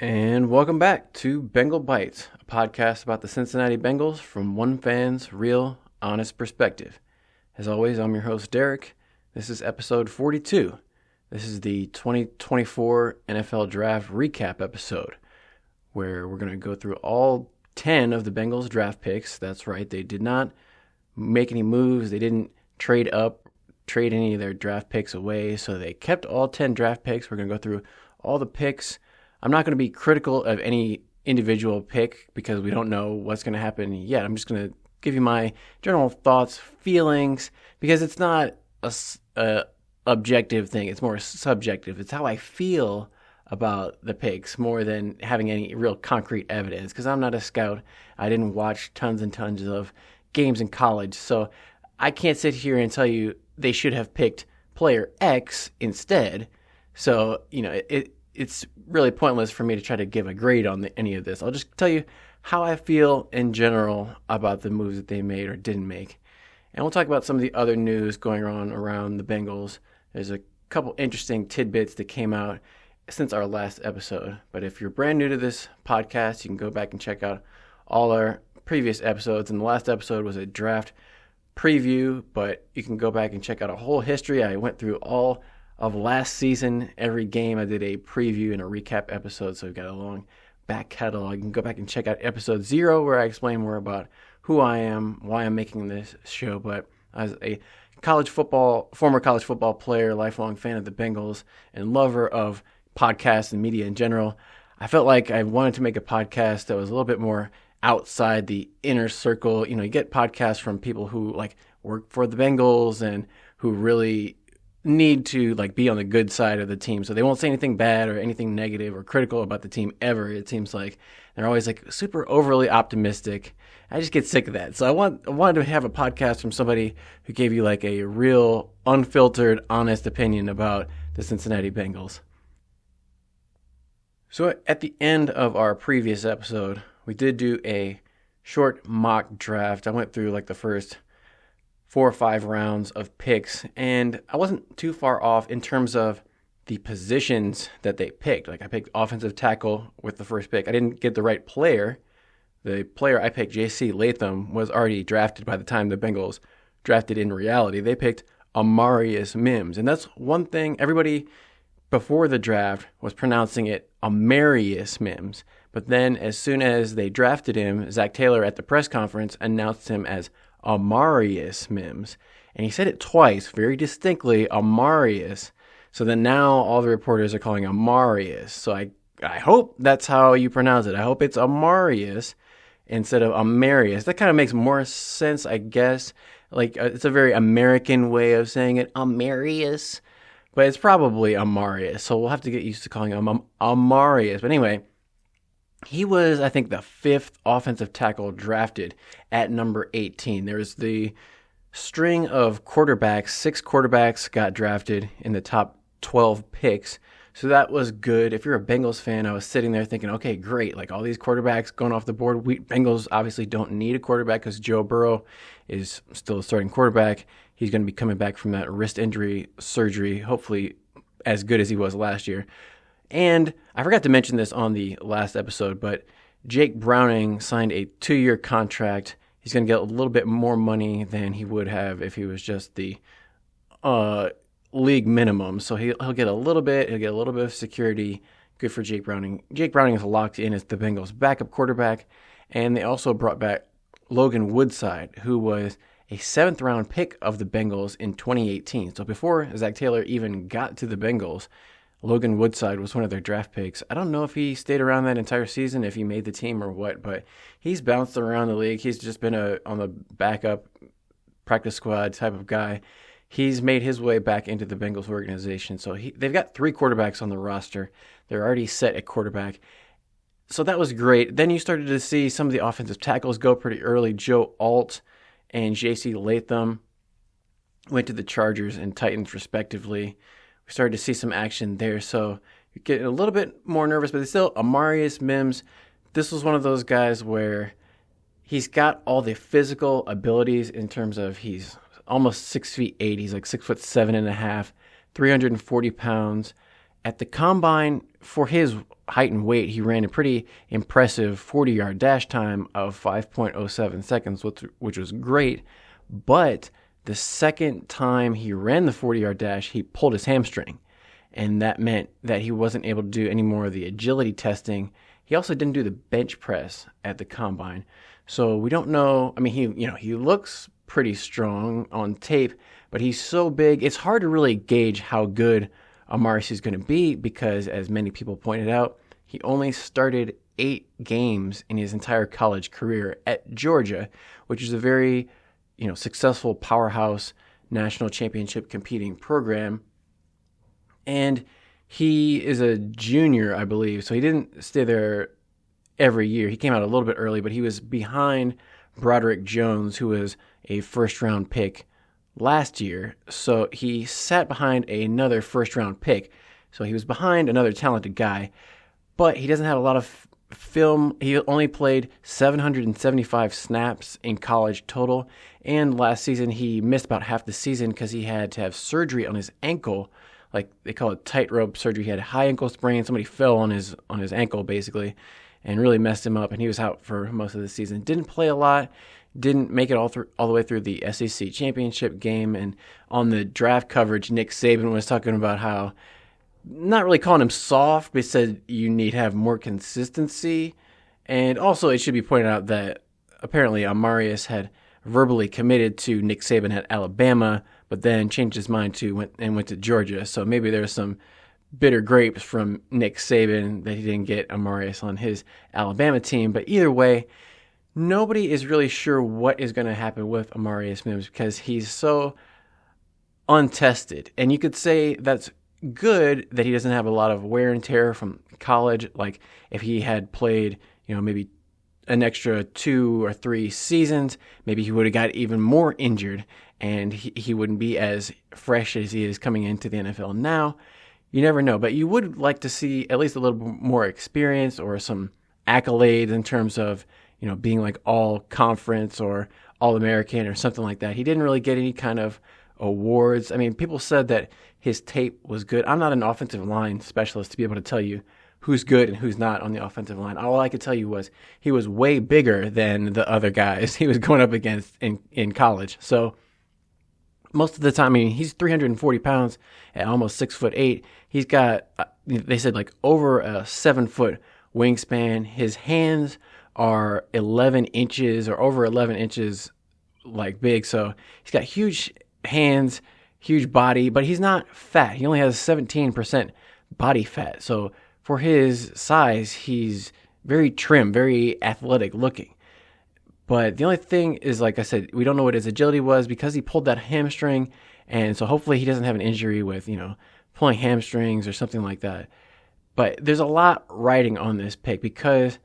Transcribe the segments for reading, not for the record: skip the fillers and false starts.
And welcome back to Bengal Bites, a podcast about the Cincinnati Bengals from one fan's real, honest perspective. As always, I'm your host, Derek. This is episode 42. This is the 2024 NFL Draft Recap episode, where we're going to go through all 10 of the Bengals draft picks. That's right, they did not make any moves. They didn't trade any of their draft picks away, so they kept all 10 draft picks. We're going to go through all the picks. I'm not going to be critical of any individual pick because we don't know what's going to happen yet. I'm just going to give you my general thoughts, feelings, because it's not a objective thing. It's more subjective. It's how I feel about the picks more than having any real concrete evidence, because I'm not a scout. I didn't watch tons and tons of games in college, so I can't sit here and tell you they should have picked player X instead. So, it's really pointless for me to try to give a grade on any of this. I'll just tell you how I feel in general about the moves that they made or didn't make. And we'll talk about some of the other news going on around the Bengals. There's a couple interesting tidbits that came out since our last episode. But if you're brand new to this podcast, you can go back and check out all our previous episodes. And the last episode was a draft preview, but you can go back and check out a whole history. I went through all of last season. Every game I did a preview and a recap episode, so we've got a long back catalog. You can go back and check out episode 0 where I explain more about who I am, why I'm making this show. But as a former college football player, lifelong fan of the Bengals, and lover of podcasts and media in general, I felt like I wanted to make a podcast that was a little bit more outside the inner circle. You get podcasts from people who work for the Bengals and who really need to be on the good side of the team, so they won't say anything bad or anything negative or critical about the team ever. It seems like they're always super overly optimistic. I just get sick of that. So I wanted to have a podcast from somebody who gave you a real unfiltered, honest opinion about the Cincinnati Bengals. So at the end of our previous episode, we did do a short mock draft. I went through the first 4 or 5 rounds of picks, and I wasn't too far off in terms of the positions that they picked. I picked offensive tackle with the first pick. I didn't get the right player. The player I picked, J.C. Latham, was already drafted by the time the Bengals drafted in reality. They picked Amarius Mims, and that's one thing everybody before the draft was pronouncing it Amarius Mims. But then as soon as they drafted him, Zach Taylor at the press conference announced him as Amarius Mims. And he said it twice, very distinctly, Amarius. So then now all the reporters are calling Amarius. So I hope that's how you pronounce it. I hope it's Amarius instead of Amarius. That kind of makes more sense, I guess. It's a very American way of saying it, Amarius. But it's probably Amarius. So we'll have to get used to calling him Amarius. But anyway, he was, I think, the 5th offensive tackle drafted at number 18. There's the string of quarterbacks. 6 quarterbacks got drafted in the top 12 picks. So that was good. If you're a Bengals fan, I was sitting there thinking, okay, great. All these quarterbacks going off the board. Bengals obviously don't need a quarterback because Joe Burrow is still a starting quarterback. He's going to be coming back from that wrist injury surgery, hopefully as good as he was last year. And I forgot to mention this on the last episode, but Jake Browning signed a 2-year contract. He's going to get a little bit more money than he would have if he was just the league minimum. So he'll get a little bit. He'll get a little bit of security. Good for Jake Browning. Jake Browning is locked in as the Bengals' backup quarterback, and they also brought back Logan Woodside, who was a 7th-round pick of the Bengals in 2018. So before Zach Taylor even got to the Bengals, Logan Woodside was one of their draft picks. I don't know if he stayed around that entire season, if he made the team or what, but he's bounced around the league. He's just been on the backup practice squad type of guy. He's made his way back into the Bengals organization. So they've got 3 quarterbacks on the roster. They're already set at quarterback. So that was great. Then you started to see some of the offensive tackles go pretty early. Joe Alt and J.C. Latham went to the Chargers and Titans respectively. We started to see some action there, so you're getting a little bit more nervous, but it's still Amarius Mims. This was one of those guys where he's got all the physical abilities in terms of he's almost 6'8". He's 6'7.5", 340 pounds, At the combine, for his height and weight, he ran a pretty impressive 40-yard dash time of 5.07 seconds, which was great. But the second time he ran the 40-yard dash, he pulled his hamstring. And that meant that he wasn't able to do any more of the agility testing. He also didn't do the bench press at the combine. So we don't know. I mean, he looks pretty strong on tape, but he's so big. It's hard to really gauge how good Amarius is going to be because, as many people pointed out, he only started 8 games in his entire college career at Georgia, which is a very, successful powerhouse national championship competing program. And he is a junior, I believe, so he didn't stay there every year. He came out a little bit early, but he was behind Broderick Jones, who was a first-round pick last year. So he sat behind another first-round pick. So he was behind another talented guy, but he doesn't have a lot of film. He only played 775 snaps in college total, and last season he missed about half the season because he had to have surgery on his ankle. Like they call it tightrope surgery. He had a high ankle sprain. Somebody fell on his ankle basically, and really messed him up. And he was out for most of the season. Didn't play a lot. Didn't make it all the way through the SEC championship game. And on the draft coverage, Nick Saban was talking about how, not really calling him soft, but he said you need to have more consistency. And also, it should be pointed out that apparently Amarius had verbally committed to Nick Saban at Alabama, but then changed his mind went to Georgia. So maybe there's some bitter grapes from Nick Saban that he didn't get Amarius on his Alabama team. But either way, nobody is really sure what is going to happen with Amarius Mims because he's so untested. And you could say that's good that he doesn't have a lot of wear and tear from college. Like if he had played, maybe an extra 2 or 3 seasons, maybe he would have got even more injured and he wouldn't be as fresh as he is coming into the NFL now. You never know, but you would like to see at least a little more experience or some accolades in terms of, being like all conference or all American or something like that. He didn't really get any kind of awards. I mean, people said that his tape was good. I'm not an offensive line specialist to be able to tell you who's good and who's not on the offensive line. All I could tell you was he was way bigger than the other guys he was going up against in college. So most of the time, he's 340 pounds at almost 6'8". He's got, they said, like over a 7-foot wingspan. His hands are 11 inches or over 11 inches like big. So he's got huge hands, huge body, but he's not fat. He only has 17% body fat. So for his size, he's very trim, very athletic looking. But the only thing is, like I said, we don't know what his agility was because he pulled that hamstring. And so hopefully he doesn't have an injury with, pulling hamstrings or something like that. But there's a lot riding on this pick because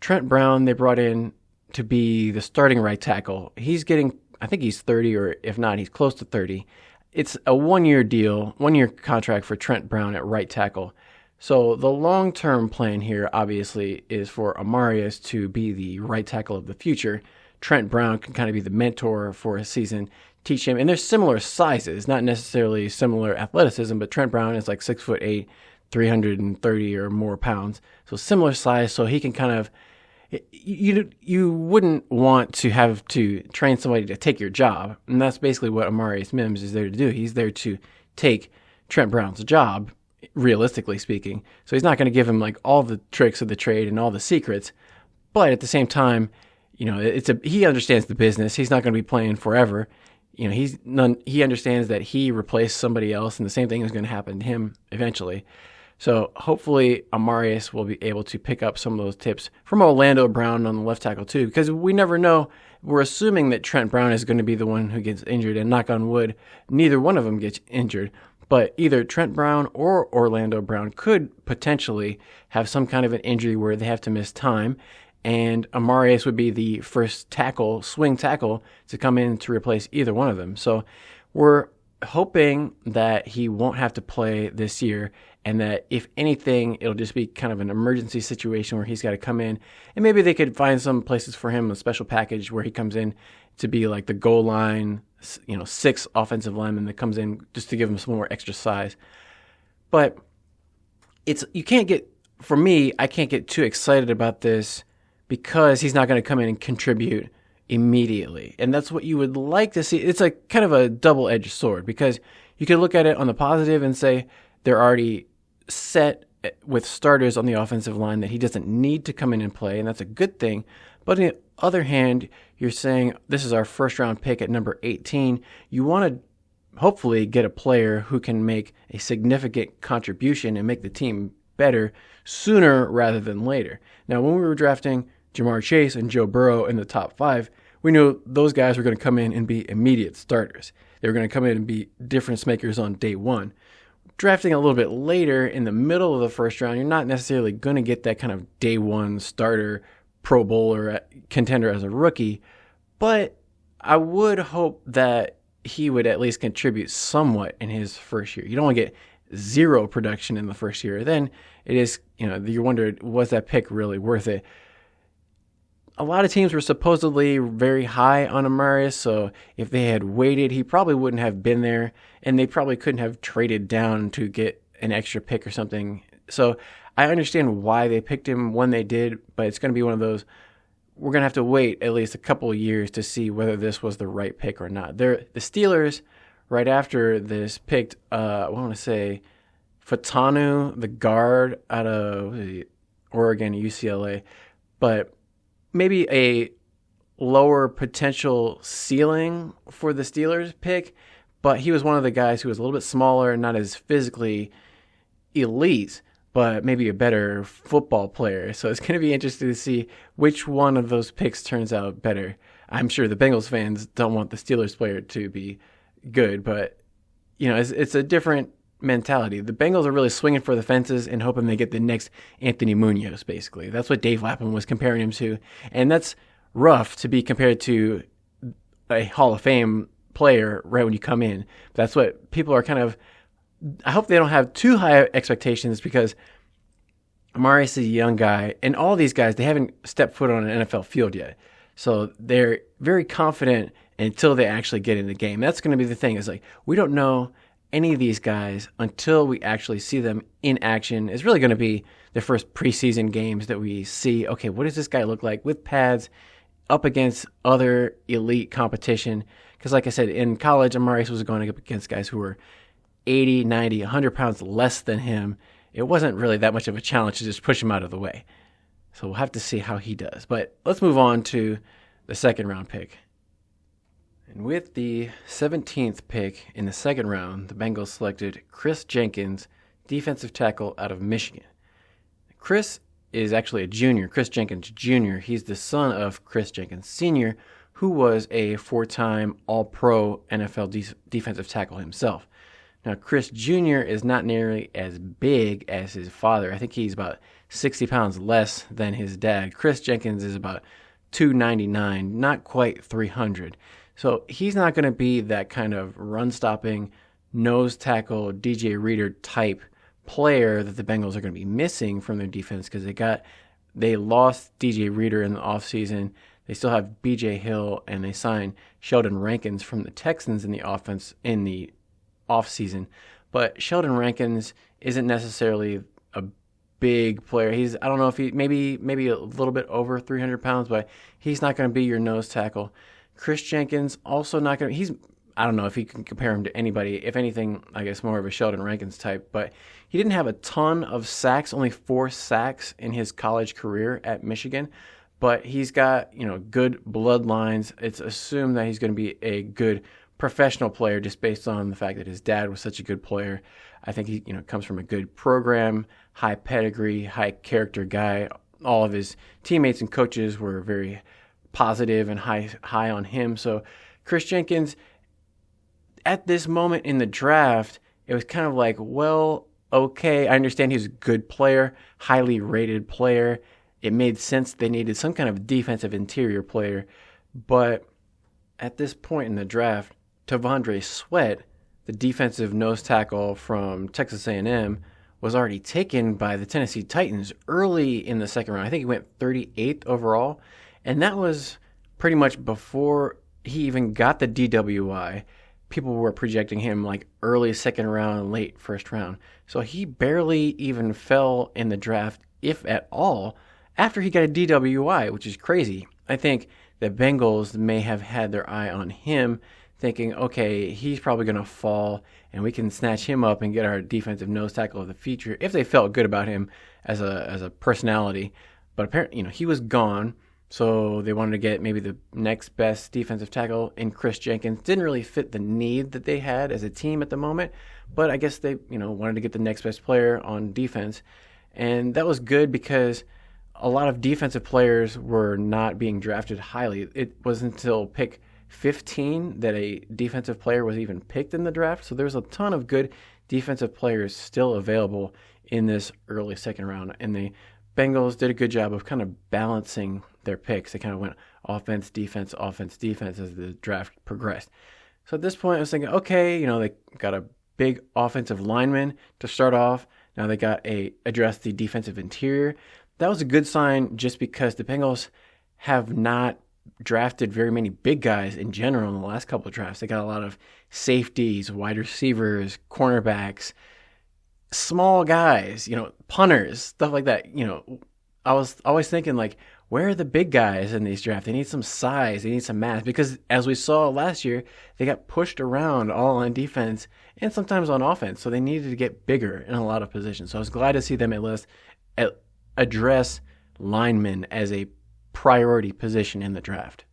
Trent Brown, they brought in to be the starting right tackle. He's getting, I think he's 30, or if not, he's close to 30. It's a 1-year deal, 1-year contract for Trent Brown at right tackle. So the long-term plan here, obviously, is for Amarius to be the right tackle of the future. Trent Brown can kind of be the mentor for a season, teach him. And they're similar sizes, not necessarily similar athleticism, but Trent Brown is like 6'8", 330 or more pounds. So similar size, so he can kind of, you wouldn't want to have to train somebody to take your job. And that's basically what Amarius Mims is there to do. He's there to take Trent Brown's job, realistically speaking. So he's not going to give him like all the tricks of the trade and all the secrets, but at the same time, he understands the business. He's not going to be playing forever. He understands that he replaced somebody else, and the same thing is going to happen to him eventually. So hopefully Amarius will be able to pick up some of those tips from Orlando Brown on the left tackle too, because we never know. We're assuming that Trent Brown is going to be the one who gets injured, and knock on wood, neither one of them gets injured. But either Trent Brown or Orlando Brown could potentially have some kind of an injury where they have to miss time, and Amarius would be the first tackle, swing tackle, to come in to replace either one of them. So we're hoping that he won't have to play this year, and that if anything, it'll just be kind of an emergency situation where he's got to come in, and maybe they could find some places for him, a special package where he comes in to be like the goal line, 6 offensive lineman that comes in just to give him some more extra size. But you can't get, for me, I can't get too excited about this because he's not going to come in and contribute immediately. And that's what you would like to see. It's like kind of a double-edged sword, because you could look at it on the positive and say they're already set with starters on the offensive line that he doesn't need to come in and play, and that's a good thing. But on the other hand, you're saying this is our first round pick at number 18. You want to hopefully get a player who can make a significant contribution and make the team better sooner rather than later. Now, when we were drafting Jamar Chase and Joe Burrow in the top 5, we knew those guys were going to come in and be immediate starters. They were going to come in and be difference makers on day one. Drafting a little bit later in the middle of the first round, you're not necessarily going to get that kind of day one starter, Pro Bowler contender as a rookie, but I would hope that he would at least contribute somewhat in his first year. You don't want to get zero production in the first year. Then it is, you wonder, was that pick really worth it? A lot of teams were supposedly very high on Amarius, so if they had waited, he probably wouldn't have been there, and they probably couldn't have traded down to get an extra pick or something. So I understand why they picked him when they did, but it's going to be one of those, we're going to have to wait at least a couple of years to see whether this was the right pick or not. The Steelers, right after this, picked, I want to say, Fatanu, the guard out of Oregon, UCLA, but maybe a lower potential ceiling for the Steelers pick, but he was one of the guys who was a little bit smaller, not as physically elite, but maybe a better football player. So it's going to be interesting to see which one of those picks turns out better. I'm sure the Bengals fans don't want the Steelers player to be good, but it's a different mentality. The Bengals are really swinging for the fences and hoping they get the next Anthony Munoz, basically. That's what Dave Lapham was comparing him to. And that's rough to be compared to a Hall of Fame player right when you come in. That's what people are kind of, I hope they don't have too high expectations, because Amarius is a young guy, and all these guys, they haven't stepped foot on an NFL field yet. So they're very confident until they actually get in the game. That's going to be the thing, is like, we don't know any of these guys until we actually see them in action. It's really going to be the first preseason games that we see, okay, what does this guy look like with pads up against other elite competition? Because like I said, in college, Amarius was going up against guys who were 80, 90, 100 pounds less than him. It wasn't really that much of a challenge to just push him out of the way. So we'll have to see how he does. But let's move on to the second round pick. And with the 17th pick in the second round, the Bengals selected Chris Jenkins, defensive tackle out of Michigan. Chris is actually a junior, Chris Jenkins Jr. He's the son of Chris Jenkins Sr., who was a 4-time All-Pro NFL defensive tackle himself. Now, Chris Jr. is not nearly as big as his father. I think he's about 60 pounds less than his dad. Chris Jenkins is about 299, not quite 300. So he's not going to be that kind of run-stopping, nose tackle, DJ Reader type player that the Bengals are going to be missing from their defense, because they lost DJ Reader in the offseason. They still have BJ Hill, and they signed Sheldon Rankins from the Texans in the offense in the offseason. But Sheldon Rankins isn't necessarily a big player. I don't know if he maybe a little bit over 300 pounds, but he's not going to be your nose tackle. Chris Jenkins also not going to, I don't know if you can compare him to anybody. If anything, I guess more of a Sheldon Rankins type, but he didn't have a ton of sacks, only 4 sacks in his college career at Michigan, but he's got, good bloodlines. It's assumed that he's going to be a good professional player just based on the fact that his dad was such a good player. I think he, comes from a good program, high pedigree, high character guy. All of his teammates and coaches were very positive and high on him. So Chris Jenkins, at this moment in the draft, it was kind of like, well, okay, I understand he's a good player, highly rated player. It made sense they needed some kind of defensive interior player. But at this point in the draft, Tavondre Sweat, the defensive nose tackle from Texas A&M, was already taken by the Tennessee Titans early in the second round. I think he went 38th overall. And that was pretty much before he even got the DWI. people were projecting him like early second round, late first round. So he barely even fell in the draft, if at all, after he got a DWI, which is crazy. I think the Bengals may have had their eye on him, thinking, okay, he's probably going to fall, and we can snatch him up and get our defensive nose tackle of the future if they felt good about him as a personality. But apparently, he was gone, so they wanted to get maybe the next best defensive tackle in Chris Jenkins. Didn't really fit the need that they had as a team at the moment, but I guess they, wanted to get the next best player on defense, and that was good because a lot of defensive players were not being drafted highly. It wasn't until pick 15 that a defensive player was even picked in the draft. So there's a ton of good defensive players still available in this early second round. And the Bengals did a good job of kind of balancing their picks. They kind of went offense, defense as the draft progressed. So at this point, I was thinking, okay, they got a big offensive lineman to start off. Now they got address the defensive interior. That was a good sign just because the Bengals have not drafted very many big guys in general in the last couple of drafts. They got a lot of safeties, wide receivers, cornerbacks, small guys, punters, stuff like that. I was always thinking, like, where are the big guys in these drafts? They need some size, they need some mass, because as we saw last year, they got pushed around all on defense and sometimes on offense, so they needed to get bigger in a lot of positions. So I was glad to see them at least address linemen as a priority position in the draft.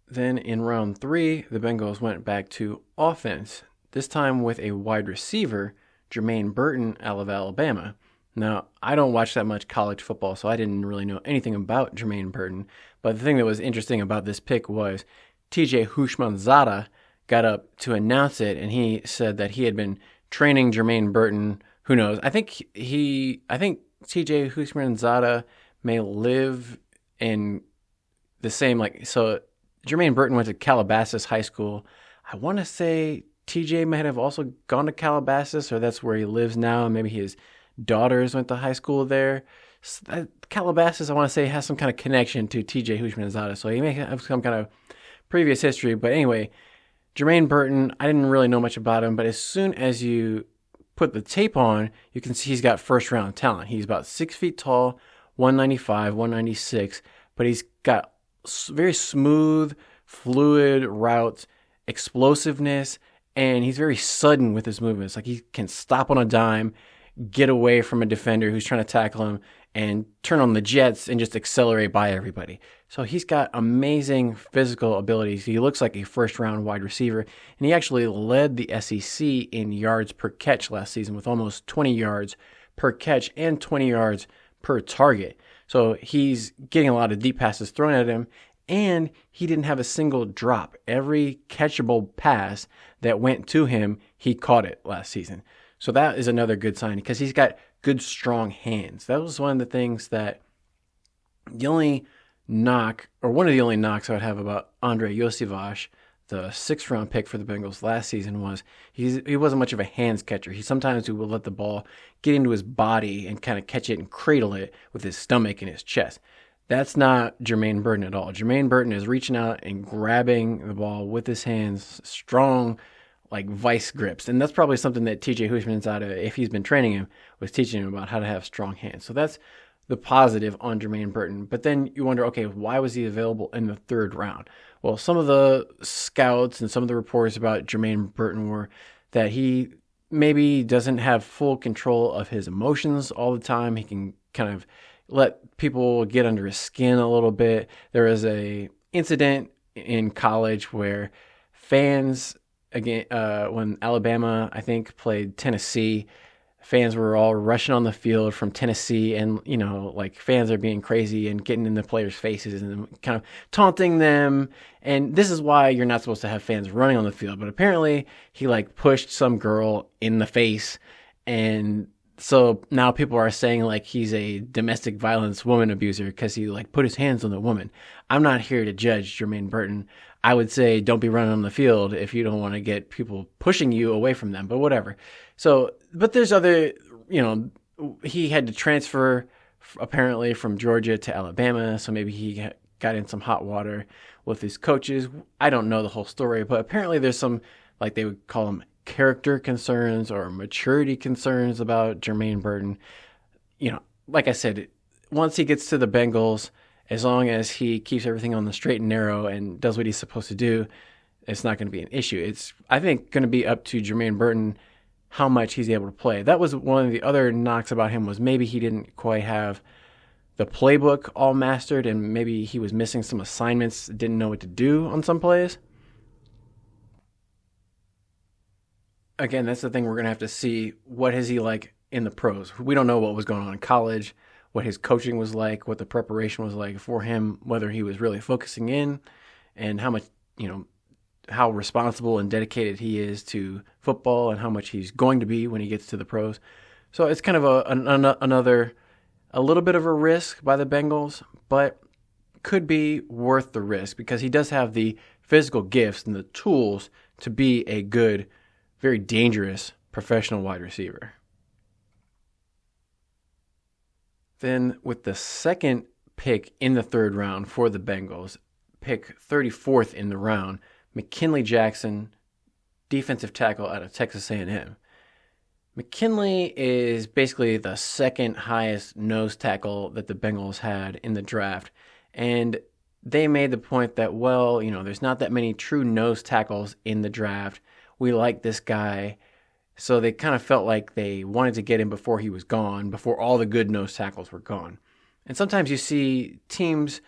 Then in round 3, the Bengals went back to offense, this time with a wide receiver, Jermaine Burton out of Alabama. Now, I don't watch that much college football, so I didn't really know anything about Jermaine Burton, but the thing that was interesting about this pick was TJ Houshmandzadeh got up to announce it, and he said that he had been training Jermaine Burton. Who knows? I think TJ Houshmandzadeh may live in the same, so Jermaine Burton went to Calabasas High School. I want to say TJ might have also gone to Calabasas, or that's where he lives now. Maybe his daughters went to high school there. So Calabasas, I want to say, has some kind of connection to TJ Houshmandzadeh, so he may have some kind of previous history. But anyway, Jermaine Burton, I didn't really know much about him, but as soon as you put the tape on, you can see he's got first-round talent. He's about 6 feet tall, 195, 196, but he's got very smooth, fluid routes, explosiveness, and he's very sudden with his movements. Like, he can stop on a dime, get away from a defender who's trying to tackle him, and turn on the jets and just accelerate by everybody. So he's got amazing physical abilities. He looks like a first-round wide receiver, and he actually led the SEC in yards per catch last season with almost 20 yards per catch and 20 yards per target. So he's getting a lot of deep passes thrown at him, and he didn't have a single drop. Every catchable pass that went to him, he caught it last season. So that is another good sign because he's got good, strong hands. That was one of the things that one of the only knocks I would have about Andre Iosivas, the 6th round pick for the Bengals last season, was he wasn't much of a hands catcher. He sometimes would let the ball get into his body and kind of catch it and cradle it with his stomach and his chest. That's not Jermaine Burton at all. Jermaine Burton is reaching out and grabbing the ball with his hands, strong, like vice grips. And that's probably something that TJ Houshmandzadeh, if he's been training him, was teaching him about how to have strong hands. So that's the positive on Jermaine Burton. But then you wonder, okay, why was he available in the 3rd round? Well, some of the scouts and some of the reports about Jermaine Burton were that he maybe doesn't have full control of his emotions all the time. He can kind of let people get under his skin a little bit. There was a incident in college where fans, when Alabama, I think, played Tennessee, fans were all rushing on the field from Tennessee, and fans are being crazy and getting in the players' faces and kind of taunting them. And this is why you're not supposed to have fans running on the field. But apparently he pushed some girl in the face, and so now people are saying he's a domestic violence woman abuser because he put his hands on the woman. I'm not here to judge Jermaine Burton. I would say don't be running on the field if you don't want to get people pushing you away from them, but whatever. So, but there's other, he had to transfer apparently from Georgia to Alabama, so maybe he got in some hot water with his coaches. I don't know the whole story, but apparently there's some, like they would call them character concerns or maturity concerns about Jermaine Burton. Like I said, once he gets to the Bengals, as long as he keeps everything on the straight and narrow and does what he's supposed to do, it's not going to be an issue. It's, I think, going to be up to Jermaine Burton how much he's able to play. That was one of the other knocks about him, was maybe he didn't quite have the playbook all mastered, and maybe he was missing some assignments, didn't know what to do on some plays. Again, that's the thing we're going to have to see. What is he like in the pros? We don't know what was going on in college, what his coaching was like, what the preparation was like for him, whether he was really focusing in, and how much, how responsible and dedicated he is to football, and how much he's going to be when he gets to the pros. So it's kind of a little bit of a risk by the Bengals, but could be worth the risk because he does have the physical gifts and the tools to be a good, very dangerous professional wide receiver. Then with the second pick in the third round for the Bengals, pick 34th in the round, McKinley Jackson, defensive tackle out of Texas A&M. McKinley is basically the second highest nose tackle that the Bengals had in the draft. And they made the point that, there's not that many true nose tackles in the draft. We like this guy. So they kind of felt like they wanted to get him before he was gone, before all the good nose tackles were gone. And sometimes you see teams,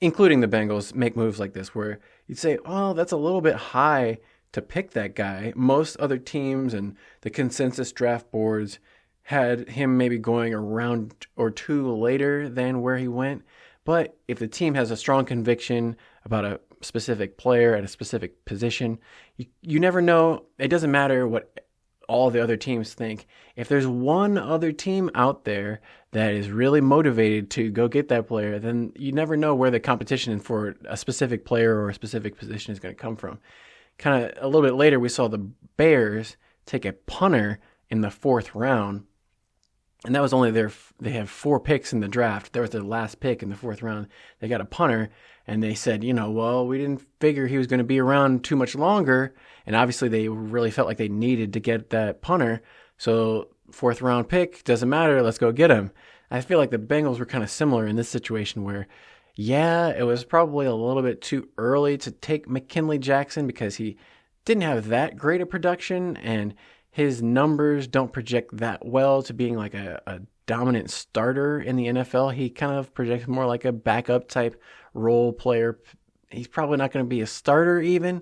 including the Bengals, make moves like this where you'd say, oh, that's a little bit high to pick that guy. Most other teams and the consensus draft boards had him maybe going a round or two later than where he went. But if the team has a strong conviction about a specific player at a specific position, you never know. It doesn't matter what all the other teams think. If there's one other team out there that is really motivated to go get that player, then you never know where the competition for a specific player or a specific position is going to come from. Kind of a little bit later, we saw the Bears take a punter in the fourth round, and that was only they had 4 picks in the draft. That was their last pick in the fourth round. They got a punter, and they said, we didn't figure he was going to be around too much longer, and obviously they really felt like they needed to get that punter, so fourth round pick, doesn't matter, let's go get him. I feel like the Bengals were kind of similar in this situation where, it was probably a little bit too early to take McKinley Jackson because he didn't have that great a production, and his numbers don't project that well to being like a dominant starter in the NFL. He kind of projects more like a backup type role player. He's probably not going to be a starter even,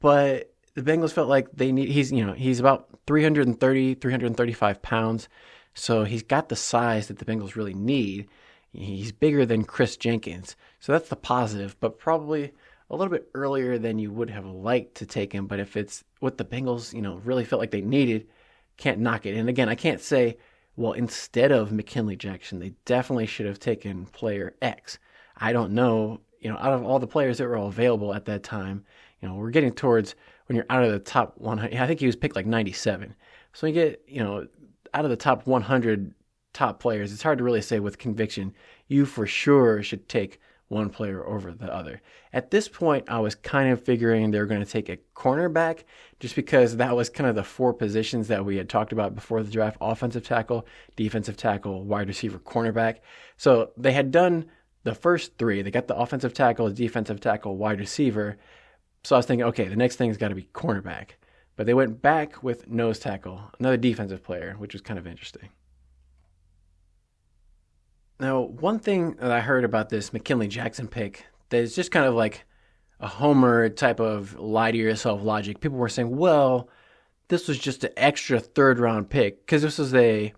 but the Bengals felt like he's about 330, 335 pounds. So he's got the size that the Bengals really need. He's bigger than Chris Jenkins. So that's the positive, but probably a little bit earlier than you would have liked to take him. But if it's what the Bengals, really felt like they needed, can't knock it. And again, I can't say, well, instead of McKinley Jackson, they definitely should have taken player X. I don't know, out of all the players that were all available at that time, we're getting towards when you're out of the top 100. I think he was picked like 97. So you get, out of the top 100 top players, it's hard to really say with conviction, you for sure should take one player over the other. At this point, I was kind of figuring they were going to take a cornerback just because that was kind of the 4 positions that we had talked about before the draft: offensive tackle, defensive tackle, wide receiver, cornerback. So they had done the first 3. They got the offensive tackle, defensive tackle, wide receiver. So I was thinking, okay, the next thing's got to be cornerback. But they went back with nose tackle, another defensive player, which was kind of interesting. Now, one thing that I heard about this McKinley Jackson pick that is just kind of like a homer type of lie to yourself logic. People were saying, well, this was just an extra third-round pick because this was a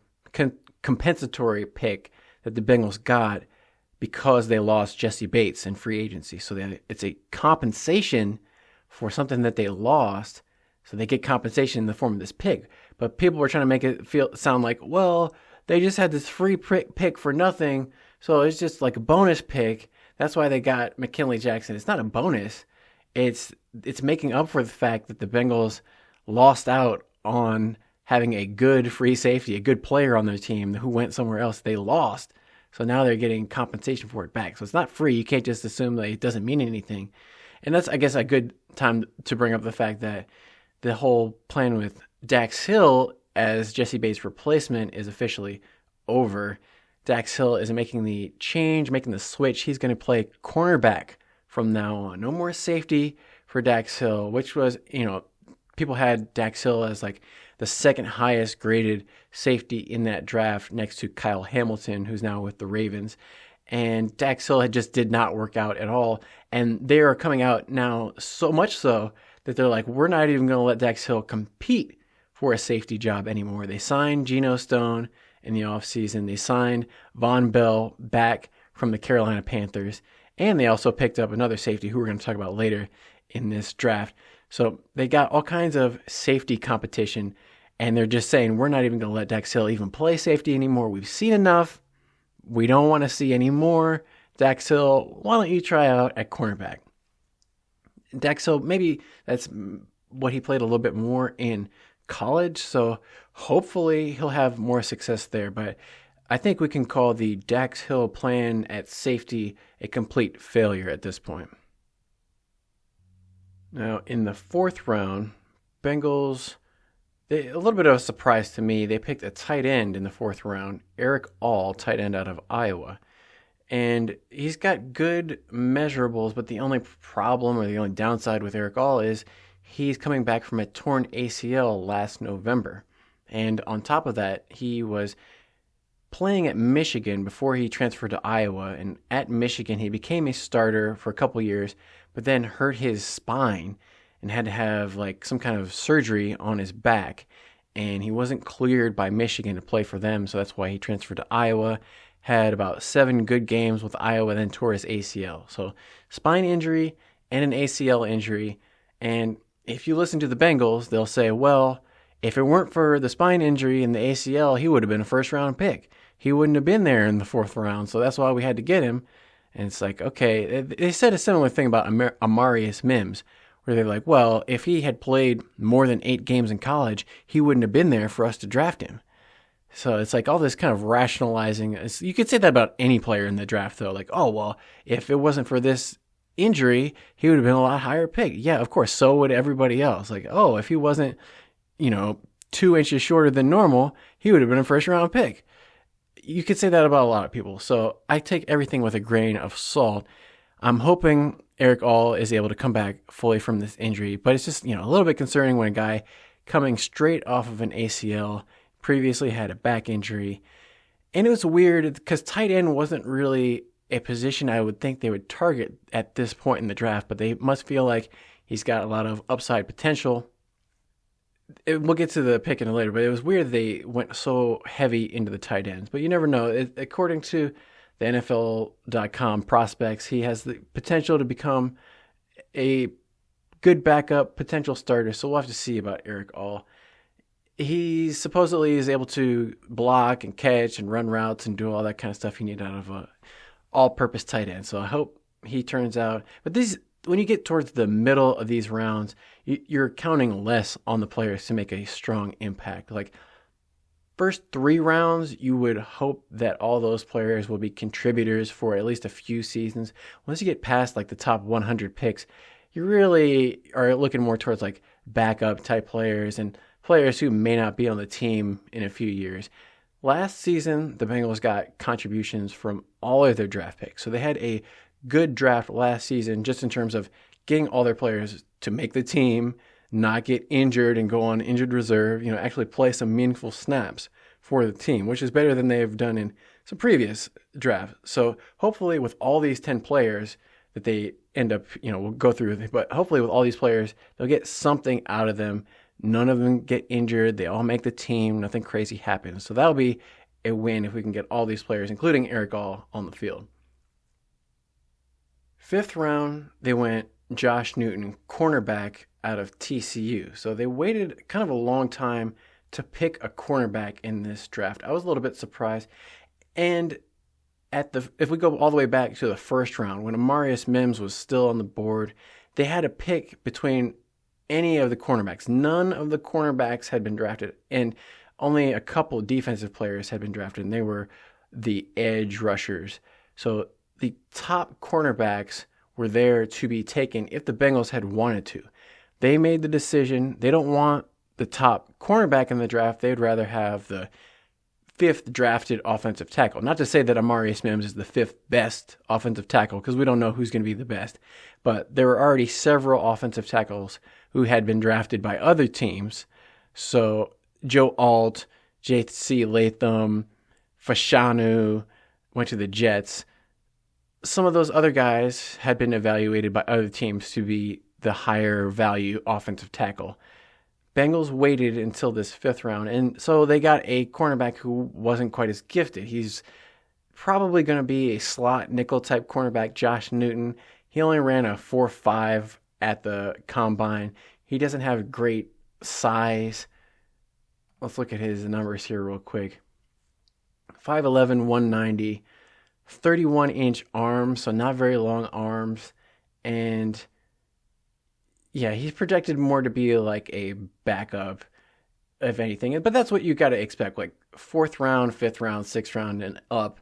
compensatory pick that the Bengals got because they lost Jesse Bates in free agency. So it's a compensation for something that they lost, so they get compensation in the form of this pick. But people were trying to make it sound like, well, they just had this free pick for nothing, so it's just like a bonus pick. That's why they got McKinley Jackson. It's not a bonus. It's making up for the fact that the Bengals lost out on having a good free safety, a good player on their team who went somewhere else. They lost. So now they're getting compensation for it back. So it's not free. You can't just assume that it doesn't mean anything. And that's, I guess, a good time to bring up the fact that the whole plan with Dax Hill as Jesse Bates' replacement is officially over. Dax Hill is making the change, making the switch. He's going to play cornerback from now on. No more safety for Dax Hill, which was, people had Dax Hill as like the second highest graded safety in that draft next to Kyle Hamilton, who's now with the Ravens. And Dax Hill just did not work out at all. And they are coming out now so much so that they're like, we're not even going to let Dax Hill compete for a safety job anymore. They signed Geno Stone in the offseason. They signed Von Bell back from the Carolina Panthers. And they also picked up another safety who we're going to talk about later in this draft. So they got all kinds of safety competition, and they're just saying, we're not even going to let Dax Hill even play safety anymore. We've seen enough. We don't want to see any more. Dax Hill, why don't you try out at cornerback? Dax Hill, maybe that's what he played a little bit more in college, so hopefully he'll have more success there. But I think we can call the Dax Hill plan at safety a complete failure at this point. Now, in the fourth round, Bengals, a little bit of a surprise to me, they picked a tight end in the fourth round, Eric All, tight end out of Iowa. And he's got good measurables, but the only problem or the only downside with Eric All is he's coming back from a torn ACL last November. And on top of that, he was playing at Michigan before he transferred to Iowa. And at Michigan, he became a starter for a couple years, but then hurt his spine and had to have like some kind of surgery on his back. And he wasn't cleared by Michigan to play for them, so that's why he transferred to Iowa. Had about 7 good games with Iowa, then tore his ACL. So spine injury and an ACL injury. And if you listen to the Bengals, they'll say, well, if it weren't for the spine injury and the ACL, he would have been a first-round pick. He wouldn't have been there in the fourth round, so that's why we had to get him. And it's like, okay, they said a similar thing about Amarius Mims, where they're like, well, if he had played more than 8 games in college, he wouldn't have been there for us to draft him. So it's like all this kind of rationalizing. You could say that about any player in the draft, though. Like, oh, well, if it wasn't for this injury, he would have been a lot higher pick. Yeah, of course, so would everybody else. Like, oh, if he wasn't, 2 inches shorter than normal, he would have been a first-round pick. You could say that about a lot of people. So I take everything with a grain of salt. I'm hoping Eric All is able to come back fully from this injury, but it's just, a little bit concerning when a guy coming straight off of an ACL previously had a back injury. And it was weird because tight end wasn't really a position I would think they would target at this point in the draft, but they must feel like he's got a lot of upside potential. We'll get to the pick in a later, but it was weird they went so heavy into the tight ends. But you never know. According to the NFL.com prospects, he has the potential to become a good backup, potential starter. So we'll have to see about Eric All. He supposedly is able to block and catch and run routes and do all that kind of stuff you need out of a all-purpose tight end. So I hope he turns out. But when you get towards the middle of these rounds, you're counting less on the players to make a strong impact. Like first 3 rounds, you would hope that all those players will be contributors for at least a few seasons. Once you get past like the top 100 picks, you really are looking more towards like backup type players and players who may not be on the team in a few years. Last season, the Bengals got contributions from all of their draft picks. So they had a good draft last season just in terms of getting all their players to make the team, not get injured and go on injured reserve, actually play some meaningful snaps for the team, which is better than they've done in some previous drafts. So hopefully with all these 10 players that they end up, we'll go through, but hopefully with all these players, they'll get something out of them. None of them get injured. They all make the team. Nothing crazy happens. So that'll be a win if we can get all these players, including Eric All, on the field. 5th round, they went Josh Newton, cornerback out of TCU. So they waited kind of a long time to pick a cornerback in this draft. I was a little bit surprised. And if we go all the way back to the first round, when Amarius Mims was still on the board, they had a pick between any of the cornerbacks. None of the cornerbacks had been drafted, and only a couple defensive players had been drafted, and they were the edge rushers. So the top cornerbacks were there to be taken if the Bengals had wanted to. They made the decision. They don't want the top cornerback in the draft. They'd rather have the fifth drafted offensive tackle. Not to say that Amarius Mims is the fifth best offensive tackle, because we don't know who's going to be the best. But there were already several offensive tackles who had been drafted by other teams. So Joe Alt, J.C. Latham, Fashanu went to the Jets. Some of those other guys had been evaluated by other teams to be the higher value offensive tackle. Bengals waited until this fifth round, and so they got a cornerback who wasn't quite as gifted. He's probably going to be a slot nickel type cornerback, Josh Newton. He only ran a 4.5 at the combine. He doesn't have great size. Let's look at his numbers here real quick. 5'11", 190, 31-inch arms, so not very long arms, and yeah, he's projected more to be like a backup, if anything. But that's what you got to expect. Like fourth round, fifth round, sixth round, and up.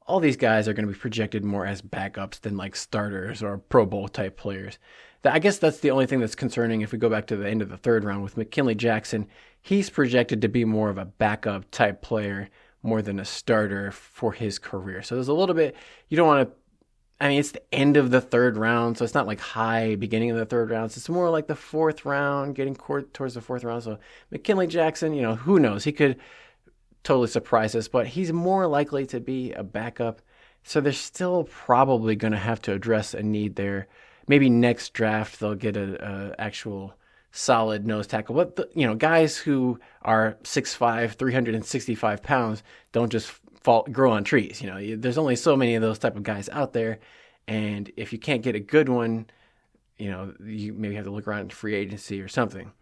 All these guys are going to be projected more as backups than like starters or Pro Bowl type players. I guess that's the only thing that's concerning if we go back to the end of the third round with McKinley Jackson. He's projected to be more of a backup type player more than a starter for his career. So there's a little bit, you don't want to, it's the end of the third round, so it's not like high beginning of the third round. So it's more like the fourth round, getting towards the fourth round. So McKinley Jackson, who knows? He could totally surprise us, but he's more likely to be a backup. So they're still probably going to have to address a need there. Maybe next draft they'll get a actual solid nose tackle. But, guys who are 6'5", 365 pounds don't just grow on trees. There's only so many of those type of guys out there, and if you can't get a good one, you maybe have to look around in free agency or something.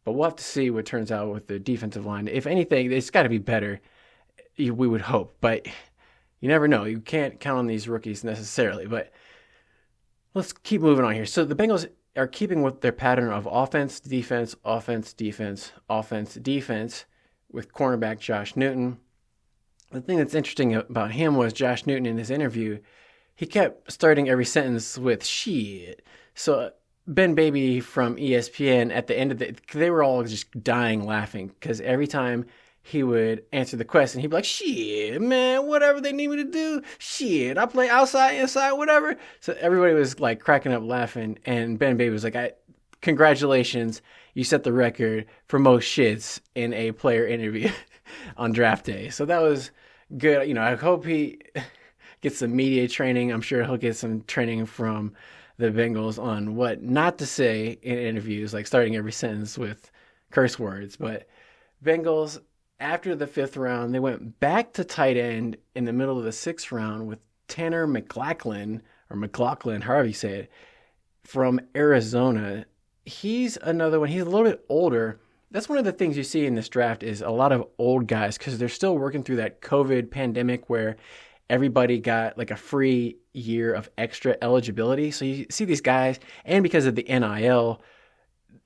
But we'll have to see what turns out with the defensive line. If anything, it's got to be better, we would hope, but you never know. You can't count on these rookies necessarily, but let's keep moving on here. So the Bengals are keeping with their pattern of offense, defense, offense, defense, offense, defense with cornerback Josh Newton. The thing that's interesting about him was Josh Newton in his interview, he kept starting every sentence with shit. So Ben Baby from ESPN at the end of they were all just dying laughing because every time he would answer the question, he'd be like, shit, man, whatever they need me to do, shit, I play outside, inside, whatever. So everybody was like cracking up laughing, and Ben Baby was like, congratulations, you set the record for most shits in a player interview on draft day. So that was good. I hope he gets some media training. I'm sure he'll get some training from the Bengals on what not to say in interviews, like starting every sentence with curse words. But Bengals, after the fifth round, they went back to tight end in the middle of the sixth round with Tanner McLachlan, however you say it, from Arizona. He's another one. He's a little bit older. That's one of the things you see in this draft is a lot of old guys because they're still working through that COVID pandemic where everybody got like a free year of extra eligibility. So you see these guys, and because of the NIL,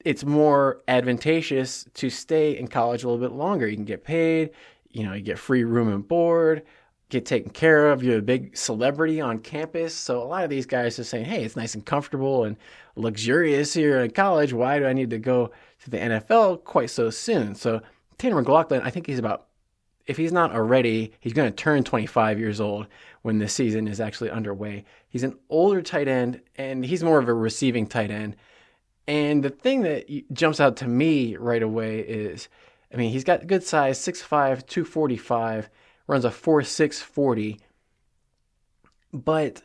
it's more advantageous to stay in college a little bit longer. You can get paid, you get free room and board, get taken care of. You're a big celebrity on campus. So a lot of these guys are saying, hey, it's nice and comfortable and luxurious here in college. Why do I need to go to the NFL quite so soon? So Tanner McLachlan, I think he's about, if he's not already, he's going to turn 25 years old when this season is actually underway. He's an older tight end, and he's more of a receiving tight end. And the thing that jumps out to me right away is, he's got good size, 6'5", 245, runs a 4.6 40, but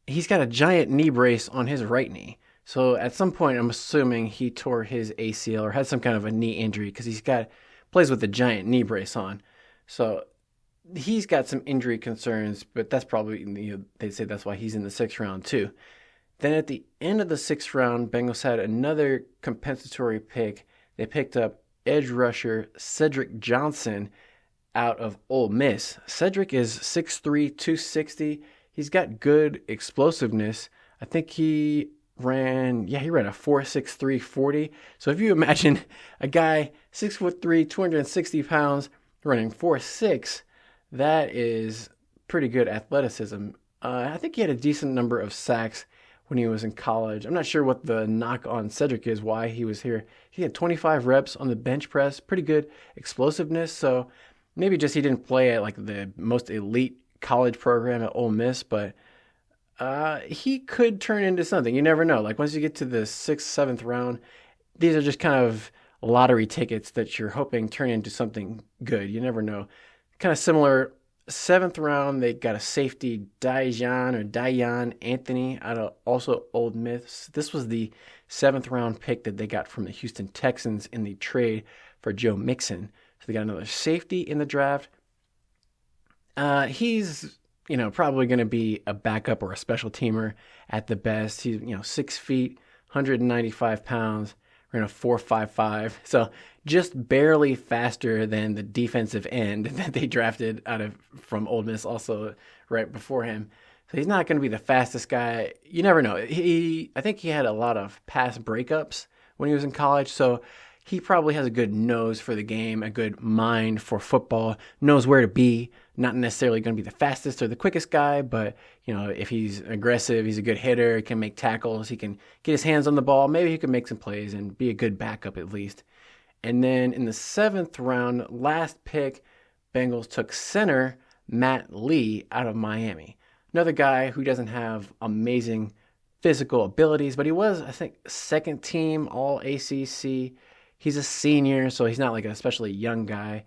he's got a giant knee brace on his right knee. So at some point, I'm assuming he tore his ACL or had some kind of a knee injury because plays with a giant knee brace on. So he's got some injury concerns, but that's probably, they'd say that's why he's in the sixth round too. Then at the end of the sixth round, Bengals had another compensatory pick. They picked up edge rusher Cedric Johnson out of Ole Miss. Cedric is 6'3", 260. He's got good explosiveness. I think he ran a 4.63 40. So if you imagine a guy 6'3", 260 pounds running 4.6, That is pretty good athleticism. I think he had a decent number of sacks when he was in college. I'm not sure what the knock on Cedric is, why he was here. He had 25 reps on the bench press, pretty good explosiveness. So maybe just he didn't play at like the most elite college program at Ole Miss, but he could turn into something. You never know. Like once you get to the sixth, seventh round, these are just kind of lottery tickets that you're hoping turn into something good. You never know. Kind of similar. Seventh round, they got a safety, Dayan Anthony, out of also Old Miss. This was the seventh round pick that they got from the Houston Texans in the trade for Joe Mixon. So they got another safety in the draft. He's probably going to be a backup or a special teamer at the best. He's 6 feet, 195 pounds. Ran a 4.55, so just barely faster than the defensive end that they drafted from Ole Miss also right before him. So he's not going to be the fastest guy. You never know. I think he had a lot of pass breakups when he was in college, so he probably has a good nose for the game, a good mind for football, knows where to be. Not necessarily going to be the fastest or the quickest guy, but if he's aggressive, he's a good hitter, he can make tackles, he can get his hands on the ball, maybe he can make some plays and be a good backup at least. And then in the seventh round, last pick, Bengals took center Matt Lee out of Miami. Another guy who doesn't have amazing physical abilities, but he was, I think, second team All ACC. He's a senior, so he's not like an especially young guy.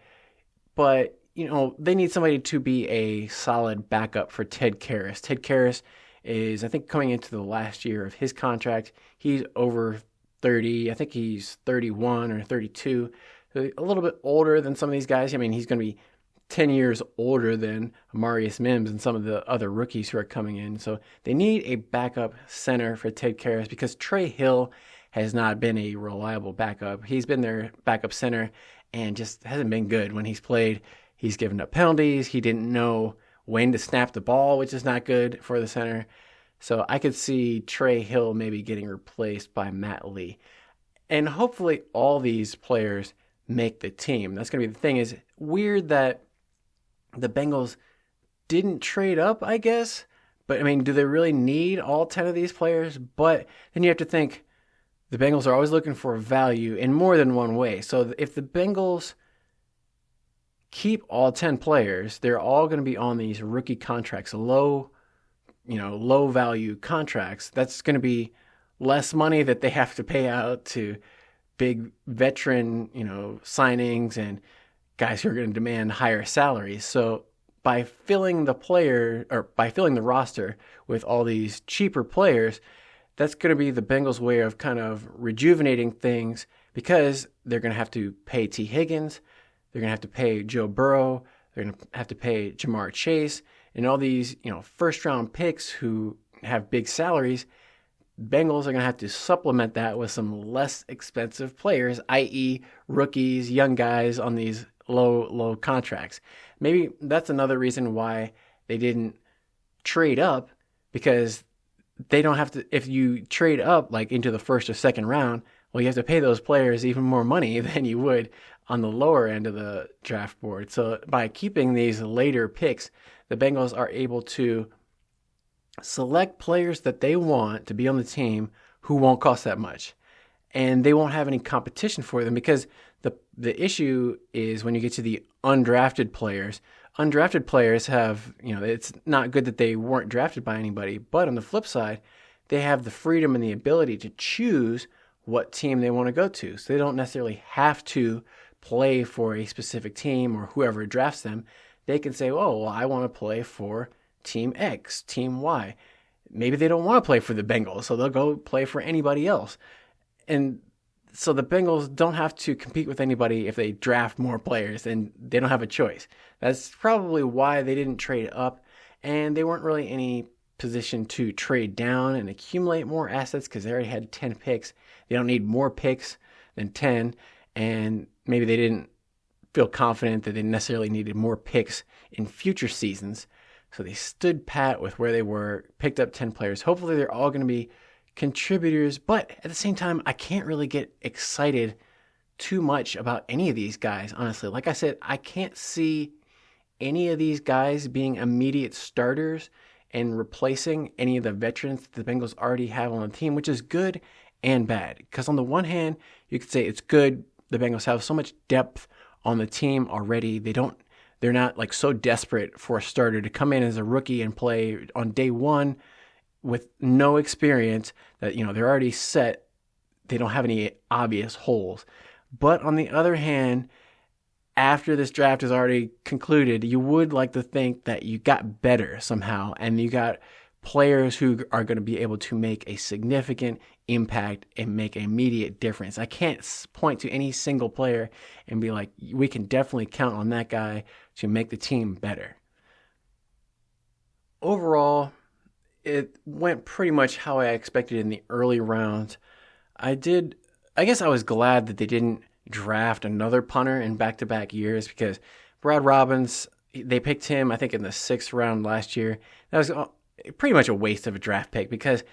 But, they need somebody to be a solid backup for Ted Karras. Ted Karras is, I think, coming into the last year of his contract. He's over 30. I think he's 31 or 32. So a little bit older than some of these guys. I mean, he's going to be 10 years older than Amarius Mims and some of the other rookies who are coming in. So they need a backup center for Ted Karras because Trey Hill has not been a reliable backup. He's been their backup center and just hasn't been good when he's played. He's given up penalties. He didn't know when to snap the ball, which is not good for the center. So I could see Trey Hill maybe getting replaced by Matt Lee. And hopefully all these players make the team. That's going to be the thing. Is weird that the Bengals didn't trade up, I guess. But, I mean, do they really need all 10 of these players? But then you have to think the Bengals are always looking for value in more than one way. So if the Bengals keep all 10 players, they're all going to be on these rookie contracts, low value contracts. That's going to be less money that they have to pay out to big veteran, signings and guys who are going to demand higher salaries. So by filling the roster with all these cheaper players, that's going to be the Bengals' way of kind of rejuvenating things because they're going to have to pay T. Higgins, they're going to have to pay Joe Burrow, they're going to have to pay Jamar Chase, and all these, first-round picks who have big salaries. Bengals are going to have to supplement that with some less expensive players, i.e. rookies, young guys on these low contracts. Maybe that's another reason why they didn't trade up, because they don't have to. If you trade up like into the first or second round, well, you have to pay those players even more money than you would on the lower end of the draft board. So by keeping these later picks, the Bengals are able to select players that they want to be on the team who won't cost that much. And they won't have any competition for them, because the issue is when you get to the undrafted players have, it's not good that they weren't drafted by anybody, but on the flip side, they have the freedom and the ability to choose what team they want to go to. So they don't necessarily have to play for a specific team or whoever drafts them. They can say, oh, well, I want to play for Team X, Team Y. Maybe they don't want to play for the Bengals, so they'll go play for anybody else. And so the Bengals don't have to compete with anybody if they draft more players, and they don't have a choice. That's probably why they didn't trade up, and they weren't really in any position to trade down and accumulate more assets because they already had 10 picks. They don't need more picks than 10, and maybe they didn't feel confident that they necessarily needed more picks in future seasons. So they stood pat with where they were, picked up 10 players. Hopefully they're all going to be contributors, but at the same time, I can't really get excited too much about any of these guys, honestly. Like I said, I can't see any of these guys being immediate starters and replacing any of the veterans that the Bengals already have on the team, which is good and bad. Because on the one hand, you could say it's good. The Bengals have so much depth on the team already. They're not like so desperate for a starter to come in as a rookie and play on day one with no experience that, they're already set. They don't have any obvious holes. But on the other hand, after this draft is already concluded, you would like to think that you got better somehow and you got players who are going to be able to make a significant impact and make an immediate difference. I can't point to any single player and be like, we can definitely count on that guy to make the team better. Overall, it went pretty much how I expected in the early rounds. I guess I was glad that they didn't draft another punter in back-to-back years, because Brad Robbins, they picked him, I think, in the 6th round last year. That was pretty much a waste of a draft pick because,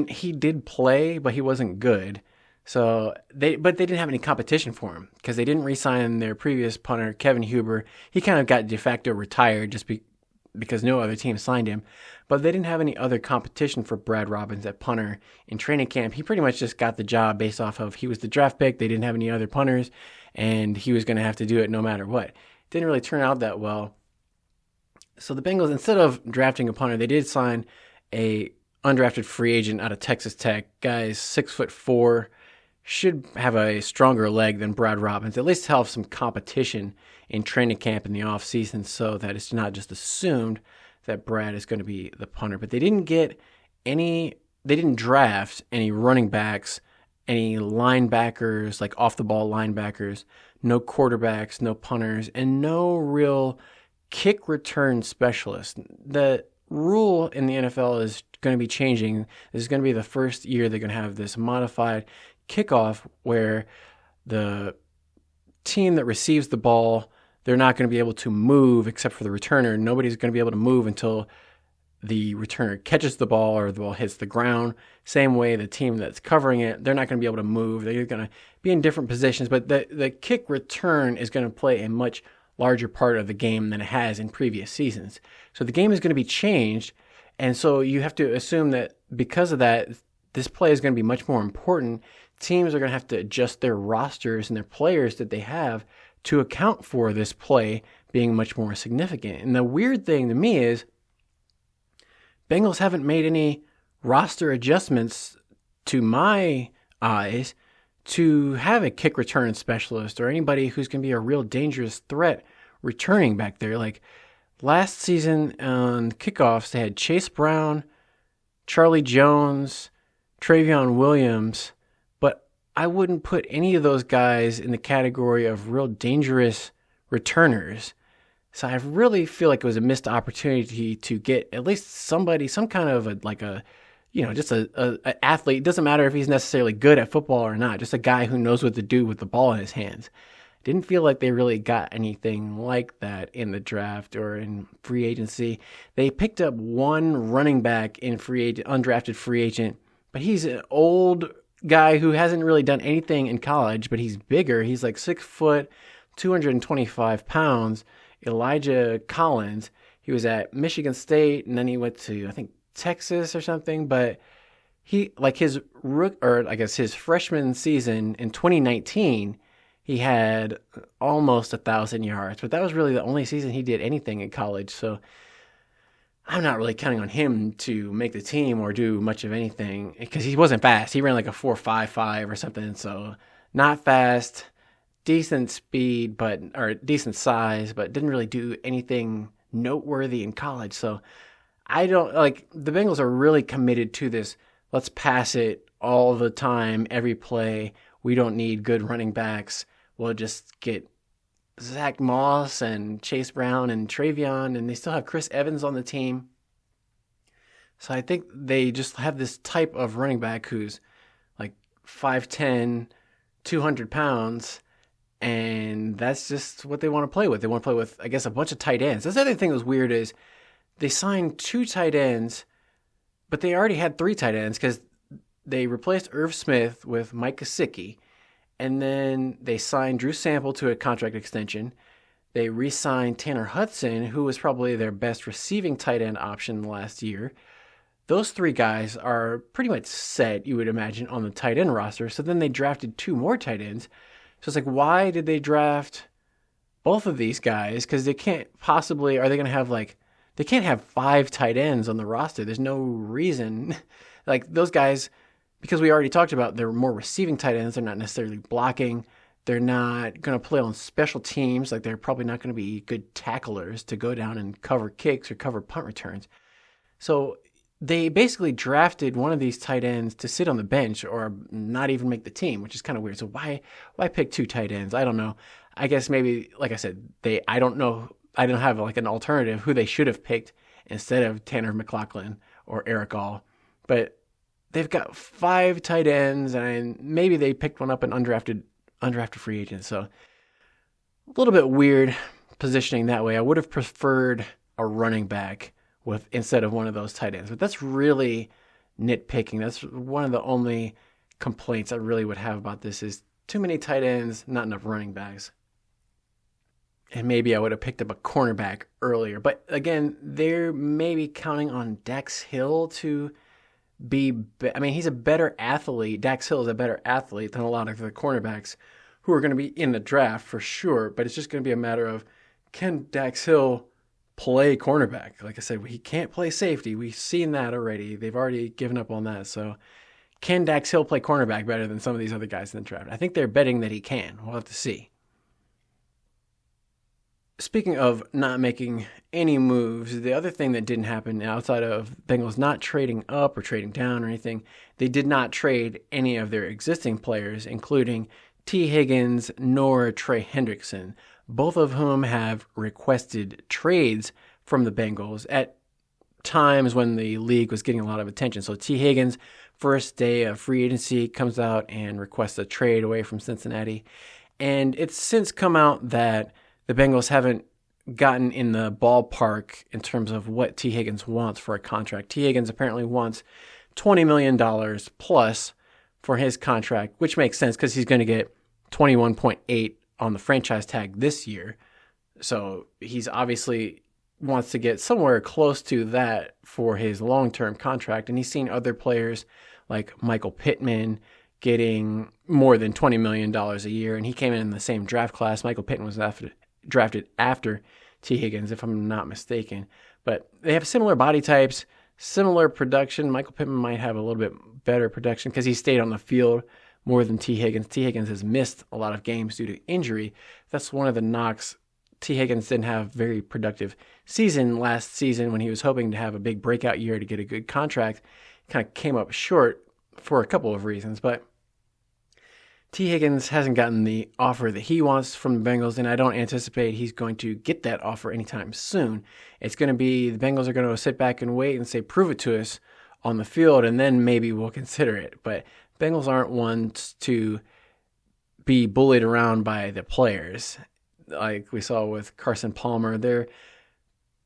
he did play, but he wasn't good. But they didn't have any competition for him because they didn't re-sign their previous punter, Kevin Huber. He kind of got de facto retired just because no other team signed him. But they didn't have any other competition for Brad Robbins at punter in training camp. He pretty much just got the job based off of he was the draft pick. They didn't have any other punters, and he was going to have to do it no matter what. Didn't really turn out that well. So the Bengals, instead of drafting a punter, they did sign a undrafted free agent out of Texas Tech. Guy's 6'4", should have a stronger leg than Brad Robbins. At least have some competition in training camp in the offseason so that it's not just assumed that Brad is going to be the punter. But they didn't draft any running backs, any linebackers, like off-the-ball linebackers, no quarterbacks, no punters, and no real kick return specialist. The rule in the NFL is going to be changing. This is going to be the first year they're going to have this modified kickoff where the team that receives the ball, they're not going to be able to move except for the returner. Nobody's going to be able to move until the returner catches the ball or the ball hits the ground. Same way the team that's covering it, they're not going to be able to move. They're going to be in different positions, but the kick return is going to play a much larger part of the game than it has in previous seasons. So the game is going to be changed, and so you have to assume that because of that, this play is going to be much more important. Teams are going to have to adjust their rosters and their players that they have to account for this play being much more significant. And the weird thing to me is Bengals haven't made any roster adjustments to my eyes to have a kick return specialist or anybody who's going to be a real dangerous threat returning back there. Like last season on kickoffs, they had Chase Brown, Charlie Jones, Travion Williams, but I wouldn't put any of those guys in the category of real dangerous returners. So I really feel like it was a missed opportunity to get at least somebody, some kind of just an athlete. It doesn't matter if he's necessarily good at football or not, just a guy who knows what to do with the ball in his hands. Didn't feel like they really got anything like that in the draft or in free agency. They picked up one running back in undrafted free agent, but he's an old guy who hasn't really done anything in college, but he's bigger. He's like 6 foot, 225 pounds. Elijah Collins. He was at Michigan State, and then he went to, I think, Texas or something. But his freshman season in 2019, he had almost 1,000 yards. But that was really the only season he did anything in college. So I'm not really counting on him to make the team or do much of anything because he wasn't fast. He ran like a 4.55 or something. So not fast. Decent speed, or decent size, but didn't really do anything noteworthy in college. So the Bengals are really committed to this. Let's pass it all the time, every play. We don't need good running backs. We'll just get Zach Moss and Chase Brown and Travion, and they still have Chris Evans on the team. So I think they just have this type of running back who's like 5'10", 200 pounds, and that's just what they want to play with. They want to play with, I guess, a bunch of tight ends. That's the other thing that was weird is they signed 2 tight ends, but they already had 3 tight ends because they replaced Irv Smith with Mike Gesicki, and then they signed Drew Sample to a contract extension. They re-signed Tanner Hudson, who was probably their best receiving tight end option last year. Those three guys are pretty much set, you would imagine, on the tight end roster. So then they drafted two more tight ends. So it's like, why did they draft both of these guys? Because they can't possibly, are they going to have they can't have 5 tight ends on the roster. There's no reason. Like those guys, because we already talked about, they're more receiving tight ends. They're not necessarily blocking. They're not going to play on special teams. Like they're probably not going to be good tacklers to go down and cover kicks or cover punt returns. So they basically drafted one of these tight ends to sit on the bench or not even make the team, which is kind of weird. So why pick 2 tight ends? I don't know. I guess maybe, like I said, I don't know. I don't have an alternative who they should have picked instead of Tanner McLachlan or Eric All. But they've got 5 tight ends, and maybe they picked one up an undrafted free agent. So a little bit weird positioning that way. I would have preferred a running back instead of one of those tight ends. But that's really nitpicking. That's one of the only complaints I really would have about this is too many tight ends, not enough running backs. And maybe I would have picked up a cornerback earlier. But again, they're maybe counting on Dax Hill to he's a better athlete. Dax Hill is a better athlete than a lot of the cornerbacks who are going to be in the draft for sure. But it's just going to be a matter of, can Dax Hill play cornerback? Like I said, he can't play safety. We've seen that already. They've already given up on that. So can Dax Hill play cornerback better than some of these other guys in the draft? I think they're betting that he can. We'll have to see. Speaking of not making any moves, the other thing that didn't happen outside of Bengals not trading up or trading down or anything, they did not trade any of their existing players, including T. Higgins nor Trey Hendrickson, both of whom have requested trades from the Bengals at times when the league was getting a lot of attention. So T. Higgins, first day of free agency, comes out and requests a trade away from Cincinnati. And it's since come out that the Bengals haven't gotten in the ballpark in terms of what T. Higgins wants for a contract. T. Higgins apparently wants $20 million plus for his contract, which makes sense because he's going to get 21.8 on the franchise tag this year. So he's obviously wants to get somewhere close to that for his long-term contract. And he's seen other players like Michael Pittman getting more than $20 million a year. And he came in the same draft class. Michael Pittman was drafted after T. Higgins, if I'm not mistaken. But they have similar body types, similar production. Michael Pittman might have a little bit better production because he stayed on the field more than T. Higgins. T. Higgins has missed a lot of games due to injury. That's one of the knocks. T. Higgins didn't have a very productive season last season when he was hoping to have a big breakout year to get a good contract. Kind of came up short for a couple of reasons, but T. Higgins hasn't gotten the offer that he wants from the Bengals, and I don't anticipate he's going to get that offer anytime soon. It's going to be the Bengals are going to sit back and wait and say, prove it to us on the field, and then maybe we'll consider it. But Bengals aren't ones to be bullied around by the players. Like we saw with Carson Palmer, they're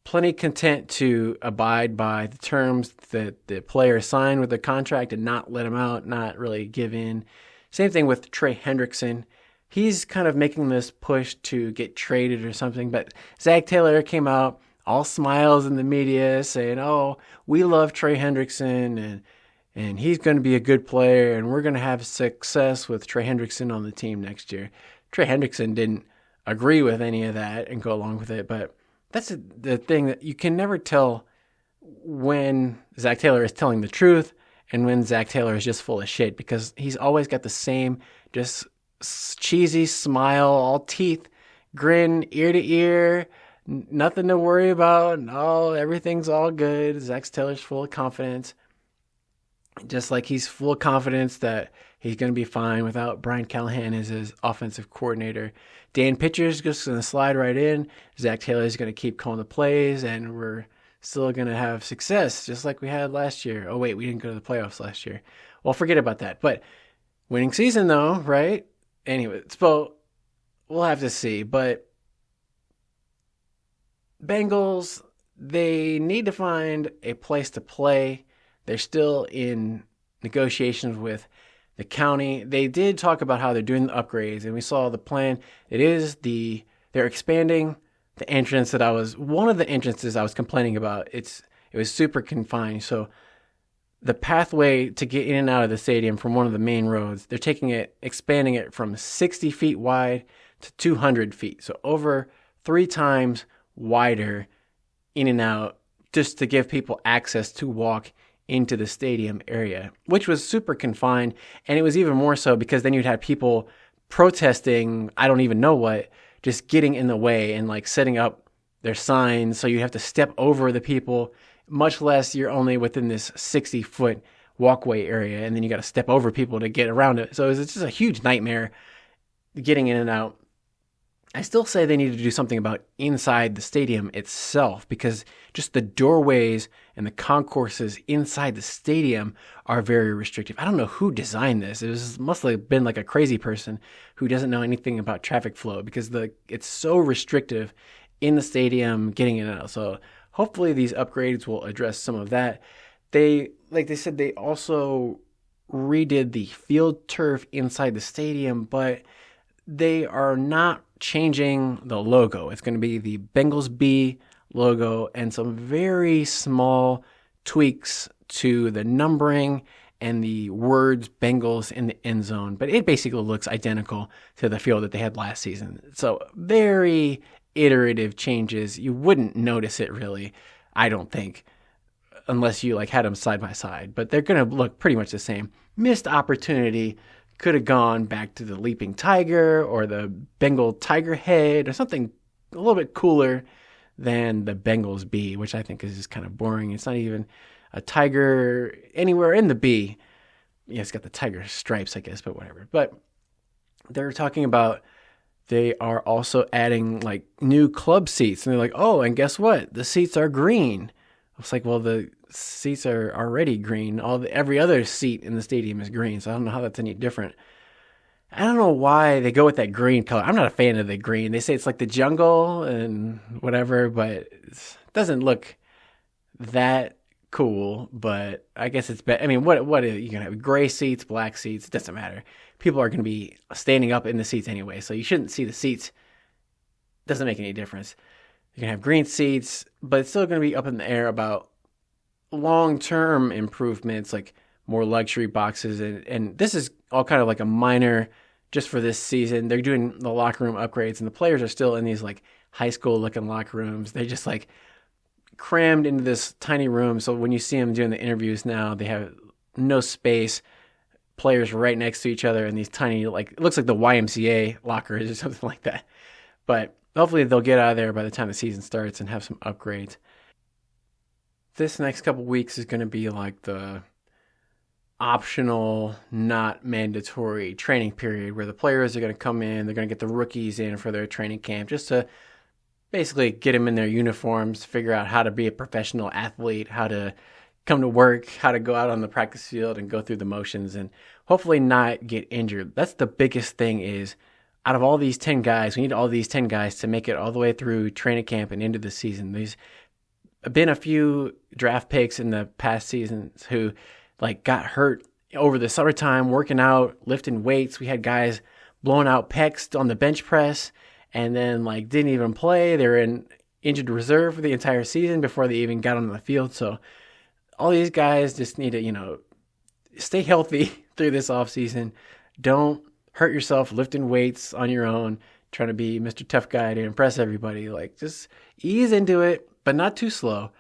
plenty content to abide by the terms that the player signed with the contract and not let him out, not really give in. Same thing with Trey Hendrickson. He's kind of making this push to get traded or something, but Zach Taylor came out all smiles in the media saying, oh, we love Trey Hendrickson and he's going to be a good player and we're going to have success with Trey Hendrickson on the team next year. Trey Hendrickson didn't agree with any of that and go along with it, but that's the thing that you can never tell when Zach Taylor is telling the truth and when Zach Taylor is just full of shit, because he's always got the same just cheesy smile, all teeth, grin, ear to ear, nothing to worry about. No, everything's all good. Zach Taylor's full of confidence. Just like he's full of confidence that he's going to be fine without Brian Callahan as his offensive coordinator. Dan Pitcher's just going to slide right in. Zach Taylor's going to keep calling the plays, and we're still going to have success just like we had last year. Oh, wait, we didn't go to the playoffs last year. Well, forget about that. But winning season, though, right? Anyway, so we'll have to see. But Bengals, they need to find a place to play. They're still in negotiations with the county. They did talk about how they're doing the upgrades, and we saw the plan. It is the they're expanding the entrance one of the entrances I was complaining about. It was super confined. So the pathway to get in and out of the stadium from one of the main roads, they're expanding it from 60 feet wide to 200 feet. So over 3 times wider in and out, just to give people access to walk into the stadium area, which was super confined. And it was even more so because then you'd have people protesting, I don't even know what, just getting in the way and like setting up their signs. So you have to step over the people, much less you're only within this 60-foot walkway area. And then you got to step over people to get around it. So it's just a huge nightmare getting in and out. I still say they need to do something about inside the stadium itself, because just the doorways and the concourses inside the stadium are very restrictive. I don't know who designed this. Must have been like a crazy person who doesn't know anything about traffic flow, because it's so restrictive in the stadium getting in and out. So hopefully these upgrades will address some of that. They said they also redid the field turf inside the stadium, but they are not changing the logo. It's going to be the Bengals B logo and some very small tweaks to the numbering and the words Bengals in the end zone. But it basically looks identical to the field that they had last season. So very iterative changes. You wouldn't notice it really, I don't think, unless you like had them side by side. But they're going to look pretty much the same. Missed opportunity. Could have gone back to the Leaping Tiger or the Bengal Tiger Head or something a little bit cooler than the Bengals B, which I think is just kind of boring. It's not even a tiger anywhere in the B. Yeah, it's got the tiger stripes, I guess, but whatever. But they're talking about they are also adding like new club seats. And they're like, oh, and guess what? The seats are green. It's like, well, the seats are already green. Every other seat in the stadium is green, so I don't know how that's any different. I don't know why they go with that green color. I'm not a fan of the green. They say it's like the jungle and whatever, but it doesn't look that cool. But I guess it's better. I mean, what are you gonna have? Gray seats, black seats? It doesn't matter. People are gonna be standing up in the seats anyway, so you shouldn't see the seats. Doesn't make any difference. You're going to have green seats, but it's still going to be up in the air about long-term improvements, like more luxury boxes. And this is all kind of like a minor just for this season. They're doing the locker room upgrades, and the players are still in these like high school-looking locker rooms. They're just like crammed into this tiny room. So when you see them doing the interviews now, they have no space. Players right next to each other in these tiny, like, it looks like the YMCA lockers or something like that. But hopefully they'll get out of there by the time the season starts and have some upgrades. This next couple weeks is going to be like the optional, not mandatory training period where the players are going to come in. They're going to get the rookies in for their training camp just to basically get them in their uniforms, figure out how to be a professional athlete, how to come to work, how to go out on the practice field and go through the motions and hopefully not get injured. That's the biggest thing is, out of all these 10 guys, we need all these 10 guys to make it all the way through training camp and into the season. There's been a few draft picks in the past seasons who like got hurt over the summertime working out, lifting weights. We had guys blowing out pecs on the bench press and then like didn't even play. They were in injured reserve for the entire season before they even got on the field. So all these guys just need to, stay healthy through this offseason. Don't hurt yourself lifting weights on your own, trying to be Mr. Tough Guy to impress everybody. Like, just ease into it, but not too slow,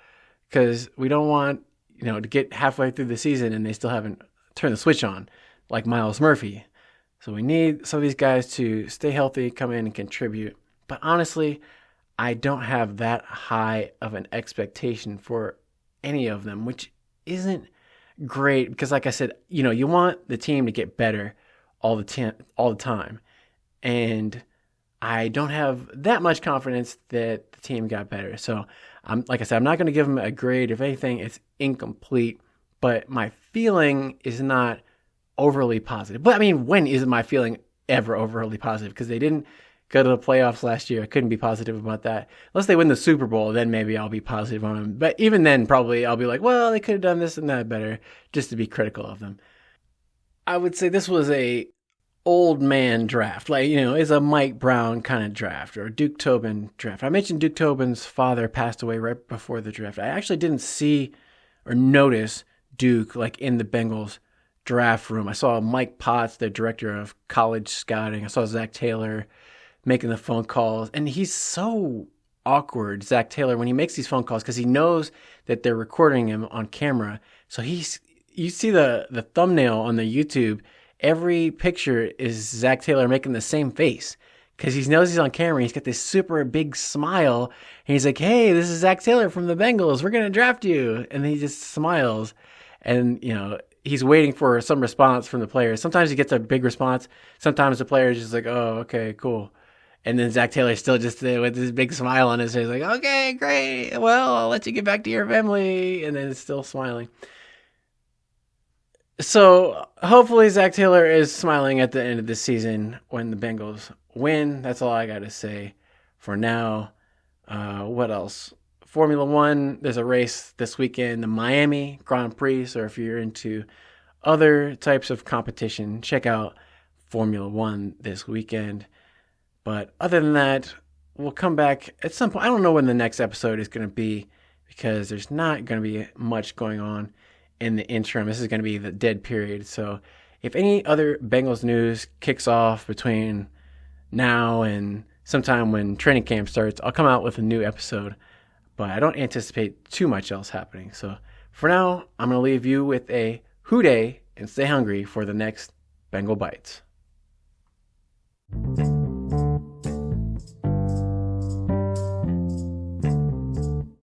because we don't want, to get halfway through the season and they still haven't turned the switch on, like Miles Murphy. So we need some of these guys to stay healthy, come in and contribute. But honestly, I don't have that high of an expectation for any of them, which isn't great because, like I said, you want the team to get better all the time. And I don't have that much confidence that the team got better. So, like I said, I'm not going to give them a grade. If anything, it's incomplete. But my feeling is not overly positive. But, I mean, when is my feeling ever overly positive? Because they didn't go to the playoffs last year. I couldn't be positive about that. Unless they win the Super Bowl, then maybe I'll be positive on them. But even then, probably I'll be like, well, they could have done this and that better, just to be critical of them. I would say this was a old man draft. Like, it's a Mike Brown kind of draft or a Duke Tobin draft. I mentioned Duke Tobin's father passed away right before the draft. I actually didn't see or notice Duke like in the Bengals draft room. I saw Mike Potts, the director of college scouting. I saw Zach Taylor making the phone calls, and he's so awkward, Zach Taylor, when he makes these phone calls because he knows that they're recording him on camera. So you see the thumbnail on the YouTube. Every picture is Zach Taylor making the same face because he knows he's on camera. He's got this super big smile, and he's like, "Hey, this is Zach Taylor from the Bengals. We're gonna draft you," and he just smiles, and he's waiting for some response from the players. Sometimes he gets a big response. Sometimes the player's just like, "Oh, okay, cool." And then Zach Taylor still just with this big smile on his face, like, "Okay, great. Well, I'll let you get back to your family." And then it's still smiling. So hopefully Zach Taylor is smiling at the end of the season when the Bengals win. That's all I got to say for now. What else? Formula One, there's a race this weekend, the Miami Grand Prix. So if you're into other types of competition, check out Formula One this weekend. But other than that, we'll come back at some point. I don't know when the next episode is going to be because there's not going to be much going on in the interim. This is going to be the dead period. So if any other Bengals news kicks off between now and sometime when training camp starts, I'll come out with a new episode. But I don't anticipate too much else happening. So for now, I'm going to leave you with a hoo-day and stay hungry for the next Bengal Bites.